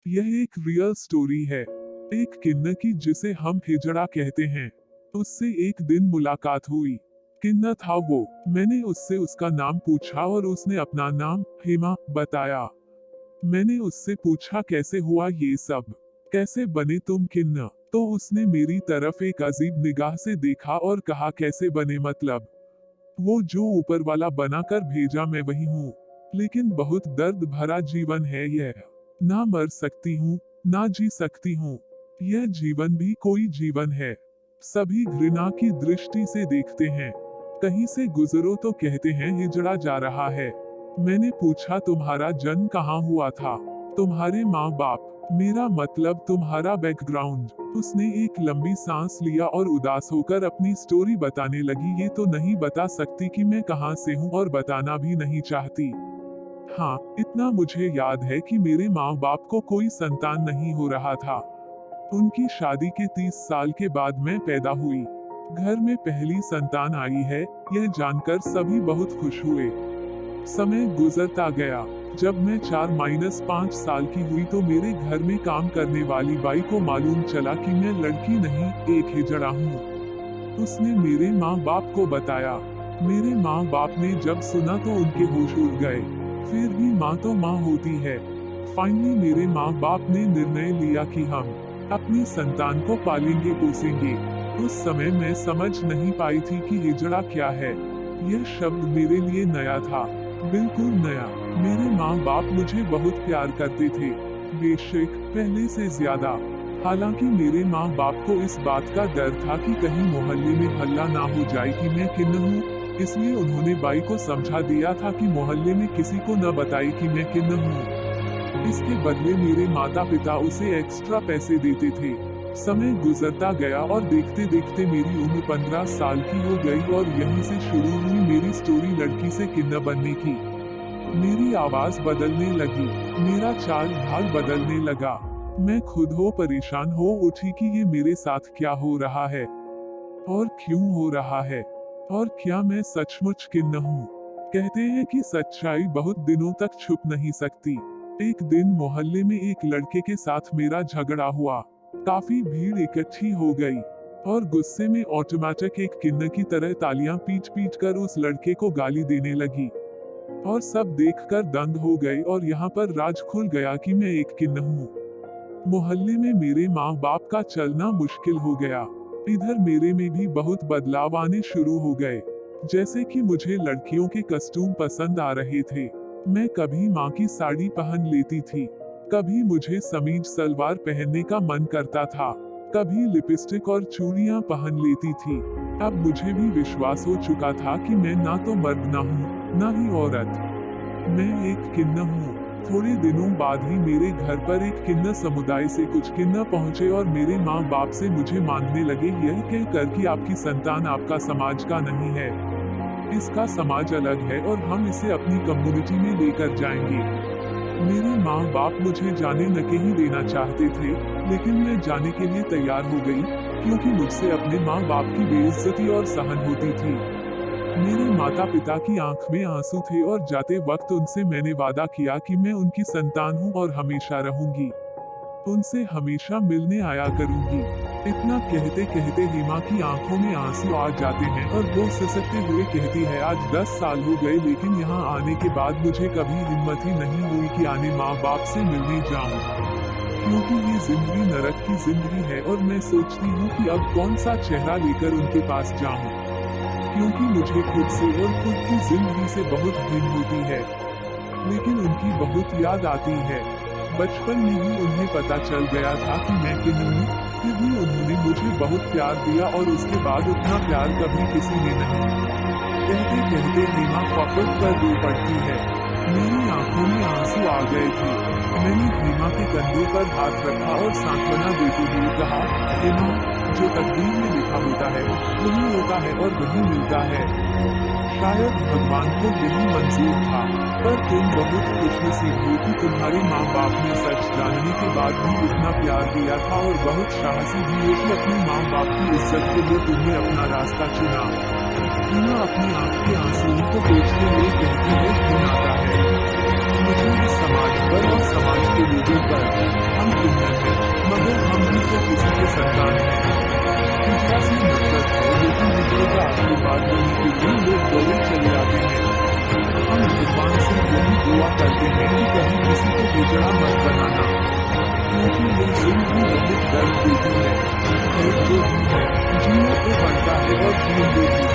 यह एक real story है, एक किन्नर की जिसे हम हिजड़ा कहते हैं। उससे एक दिन मुलाकात हुई। किन्नर था वो। मैंने उससे उसका नाम पूछा और उसने अपना नाम हेमा बताया। मैंने उससे पूछा कैसे हुआ ये सब, कैसे बने तुम किन्नर? तो उसने मेरी तरफ एक अजीब निगाह से देखा और कहा कैसे बने मतलब? वो जो ऊपर वाला बना कर भेजा मैं वही हूँ। लेकिन बहुत दर्द भरा जीवन है यह। ना मर सकती हूँ, ना जी सकती हूँ। यह जीवन भी कोई जीवन है। सभी घृणा की दृष्टि से देखते हैं। कहीं से गुजरो तो कहते हैं हिजड़ा जा रहा है। मैंने पूछा तुम्हारा जन्म कहाँ हुआ था? तुम्हारे माँ बाप, मेरा मतलब तुम्हारा बैकग्राउंड। उसने एक लंबी सांस लिया और उदास होकर अपनी स्टोरी बताने लगी। ये तो नहीं बता सकती कि मैं कहाँ से हूँ और बताना भी नहीं चाहती। हाँ, इतना मुझे याद है कि मेरे माँ बाप को कोई संतान नहीं हो रहा था। उनकी शादी के 30 साल के बाद मैं पैदा हुई। घर में पहली संतान आई है, यह जानकर सभी बहुत खुश हुए। समय गुजरता गया। जब मैं 4-5 साल की हुई तो मेरे घर में काम करने वाली बाई को मालूम चला कि मैं लड़की नहीं, एक हिजड़ा हूँ। उसने मेरे माँ बाप को बताया। मेरे माँ बाप ने जब सुना तो उनके होश उड़ गए। फिर भी माँ तो माँ होती है। फाइनली मेरे माँ बाप ने निर्णय लिया कि हम अपनी संतान को पालेंगे पोसेंगे। उस समय मैं समझ नहीं पाई थी कि हिजड़ा क्या है। यह शब्द मेरे लिए नया था, बिल्कुल नया। मेरे माँ बाप मुझे बहुत प्यार करते थे, बेशक पहले से ज्यादा। हालांकि मेरे माँ बाप को इस बात का डर था कि कहीं मोहल्ले में हल्ला ना हो जाए कि मैं किन्नर हूँ, इसलिए उन्होंने बाई को समझा दिया था कि मोहल्ले में किसी को न बताए कि मैं किन्नर हूँ। इसके बदले मेरे माता पिता उसे एक्स्ट्रा पैसे देते थे। समय गुजरता गया और देखते देखते मेरी उम्र 15 साल की हो गई और यहीं से शुरू हुई मेरी स्टोरी लड़की से किन्नर बनने की। मेरी आवाज बदलने लगी, मेरा चाल ढाल बदलने लगा। मैं खुद हो परेशान हो उठी कि ये मेरे साथ क्या हो रहा है और क्यों हो रहा है, और क्या मैं सचमुच किन्नर हूँ? कहते हैं कि सच्चाई बहुत दिनों तक छुप नहीं सकती। एक दिन मोहल्ले में एक लड़के के साथ मेरा झगड़ा हुआ। काफी भीड़ इकट्ठी हो गई और गुस्से में ऑटोमेटिक एक किन्नर की तरह तालियां पीट पीट कर उस लड़के को गाली देने लगी। और सब देखकर दंग हो गए और यहाँ पर राज खुल गया कि मैं एक किन्नर हूँ। मोहल्ले में मेरे माँ बाप का चलना मुश्किल हो गया। इधर मेरे में भी बहुत बदलाव आने शुरू हो गए। जैसे कि मुझे लड़कियों के कस्टूम पसंद आ रहे थे। मैं कभी माँ की साड़ी पहन लेती थी, कभी मुझे समीज सलवार पहनने का मन करता था, कभी लिपस्टिक और चूड़ियां पहन लेती थी। अब मुझे भी विश्वास हो चुका था कि मैं ना तो मर्द ना हूँ, ना ही औरत। मैं एक किन्नर हूँ। थोड़े दिनों बाद ही मेरे घर पर एक किन्नर समुदाय से कुछ किन्नर पहुँचे और मेरे माँ बाप से मुझे मांगने लगे, यह कहकर कि आपकी संतान आपका समाज का नहीं है, इसका समाज अलग है और हम इसे अपनी कम्युनिटी में लेकर जाएंगे। मेरे माँ बाप मुझे जाने न कहीं देना चाहते थे, लेकिन मैं जाने के लिए तैयार हो गई, क्योंकि मुझसे अपने माँ बाप की बेइज्जती और सहन होती थी। मेरे माता पिता की आंख में आंसू थे और जाते वक्त उनसे मैंने वादा किया कि मैं उनकी संतान हूँ और हमेशा रहूंगी, उनसे हमेशा मिलने आया करूंगी। इतना कहते कहते हेमा की आंखों में आंसू आ जाते हैं और वो सिसकते हुए कहती है, आज 10 साल हो गए लेकिन यहाँ आने के बाद मुझे कभी हिम्मत ही नहीं हुई कि आने माँ बाप से मिलने जाऊँ, क्योंकि ये जिंदगी नरक की जिंदगी है और मैं सोचती हूँ कि अब कौन सा चेहरा लेकर उनके पास जाऊँ, क्योंकि मुझे खुद से और खुद की जिंदगी से बहुत घिन होती है। लेकिन उनकी बहुत याद आती है। बचपन में ही उन्हें पता चल गया था कि मैं किन्नर हूँ, फिर भी उन्होंने मुझे बहुत प्यार दिया और उसके बाद उतना प्यार कभी किसी ने नहीं। कहते कहते हेमा फफट कर रो पड़ती है। मेरी आंखों में आंसू आ गए थे। मैंने हेमा के कंधे पर हाथ रखा और सांत्वना देते हुए कहा, हेमा, जो तकदीर में लिखा होता है वही होता है और वही मिलता है। शायद भगवान को यही मंजूर था, पर तुम बहुत खुशनसीब हो कि तुम्हारे माँ बाप ने सच जानने के बाद भी इतना प्यार दिया था और बहुत साहसी भी हो कि अपने माँ बाप की इज्जत के लिए तुमने अपना रास्ता चुना। हेमा अपनी आँख के आंसुओं को पोंछते हुए कहती है, खून आता है मुझे इस समाज पर और समाज के लोगों पर। बाद होने के लिए लोग दौड़े चले आते हैं। हम भगवान से यही दुआ करते हैं कि कभी किसी को हिजड़ा मत बनाना, क्योंकि यह सुन भी बहुत दर्द देती है। खैर जो भी है, जियो तो बनता है और जिएंगे भी।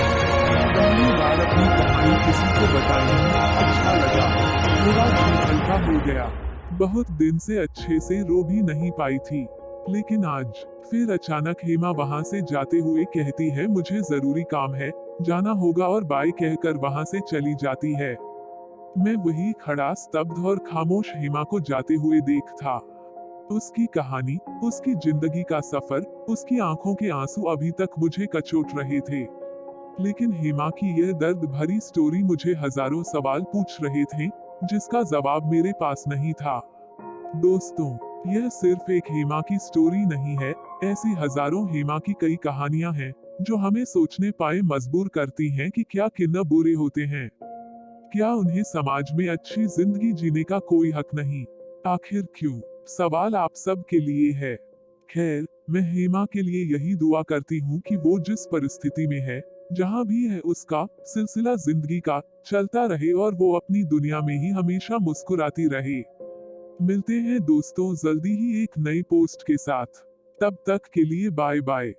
पहली बार अपनी कहानी किसी को बताई, अच्छा लगा, थोड़ा दिल हल्का हो गया। बहुत दिन से अच्छे से रो भी नहीं पाई थी, लेकिन आज फिर अचानक हेमा वहाँ से जाते हुए कहती है मुझे जरूरी काम है, जाना होगा, और बाय कहकर वहाँ से चली जाती है। मैं वही खड़ा स्तब्ध और खामोश हेमा को जाते हुए देख था। उसकी कहानी, उसकी जिंदगी का सफर, उसकी आंखों के आंसू अभी तक मुझे कचोट रहे थे, लेकिन हेमा की यह दर्द भरी स्टोरी मुझे हजारों सवाल पूछ रहे थे, जिसका जवाब मेरे पास नहीं था। दोस्तों, यह सिर्फ एक हेमा की स्टोरी नहीं है, ऐसी हजारों हेमा की कई कहानियां हैं जो हमें सोचने पाए मजबूर करती हैं कि क्या किन्ना बुरे होते हैं, क्या उन्हें समाज में अच्छी जिंदगी जीने का कोई हक नहीं, आखिर क्यों? सवाल आप सब के लिए है। खैर, मैं हेमा के लिए यही दुआ करती हूँ कि वो जिस परिस्थिति में है, जहाँ भी है, उसका सिलसिला जिंदगी का चलता रहे और वो अपनी दुनिया में ही हमेशा मुस्कुराती रहे। मिलते हैं दोस्तों जल्दी ही एक नई पोस्ट के साथ, तब तक के लिए बाय बाय।